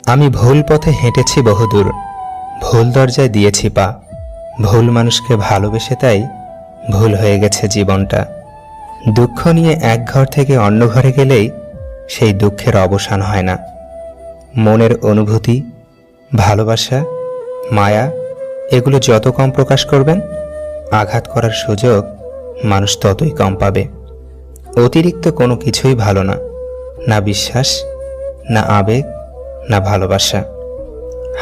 আমি ভুল পথে হেঁটেছি বহুদূর, ভুল দরজায় দিয়েছি পা। ভুল মানুষকে ভালোবেসে তাই ভুল হয়ে গেছে জীবনটা। দুঃখ নিয়ে এক ঘর থেকে অন্য ঘরে গেলেই সেই দুঃখের অবসান হয় না। মনের অনুভূতি, ভালোবাসা, মায়া এগুলো যত কম প্রকাশ করবেন, আঘাত করার সুযোগ মানুষ ততই কম পাবে। অতিরিক্ত কোনো কিছুই ভালো না, না বিশ্বাস, না আবেগ, না ভালোবাসা।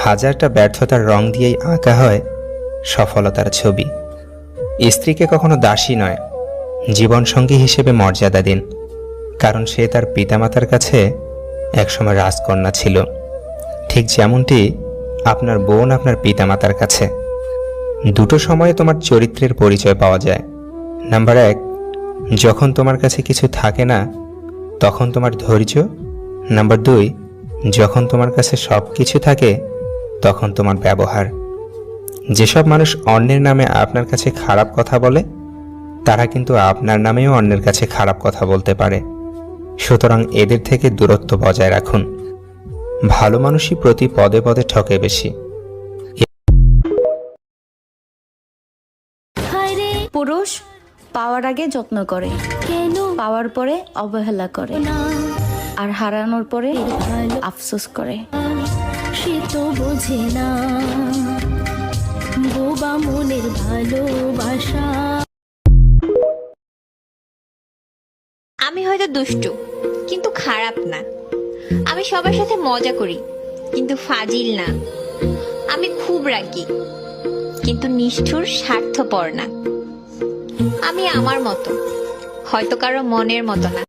হাজারটা ব্যর্থতার রং দিয়েই আঁকা হয় সফলতার ছবি। স্ত্রীকে কখনো দাসী নয়, জীবনসঙ্গী হিসেবে মর্যাদা দিন, কারণ সে তার পিতামাতার কাছে একসময় রাজকন্যা ছিল, ঠিক যেমনটি আপনার বোন আপনার পিতামাতার কাছে। দুটো সময়ে তোমার চরিত্রের পরিচয় পাওয়া যায়। নাম্বার 1, যখন তোমার কাছে কিছু থাকে না তখন তোমার ধৈর্য। নাম্বার 2, যখন তোমার কাছে সব কিছু থাকে তখন তোমার ব্যবহার। যেসব মানুষ অন্যের নামে আপনার কাছে খারাপ কথা বলে, তারা কিন্তু আপনার নামেও অন্যের কাছে খারাপ কথা বলতে পারে। সুতরাং এদের থেকে দূরত্ব বজায় রাখুন। ভালো মানুষই প্রতি পদে পদে ঠকে বেশি। পুরুষ পাওয়ার আগে যত্ন করে, কেন পাওয়ার পরে অবহেলা করে, আর হারানোর পরে আফসোস করে। সে তো বোঝে না বোবা মনের ভালোবাসা। আমি হয়তো দুষ্টু কিন্তু খারাপ না। আমি সবার সাথে মজা করি কিন্তু ফাজিল না। আমি খুব রাগী কিন্তু নিষ্ঠুর স্বার্থপর না। আমি আমার মতো, হয়তো কারো মনের মতো না।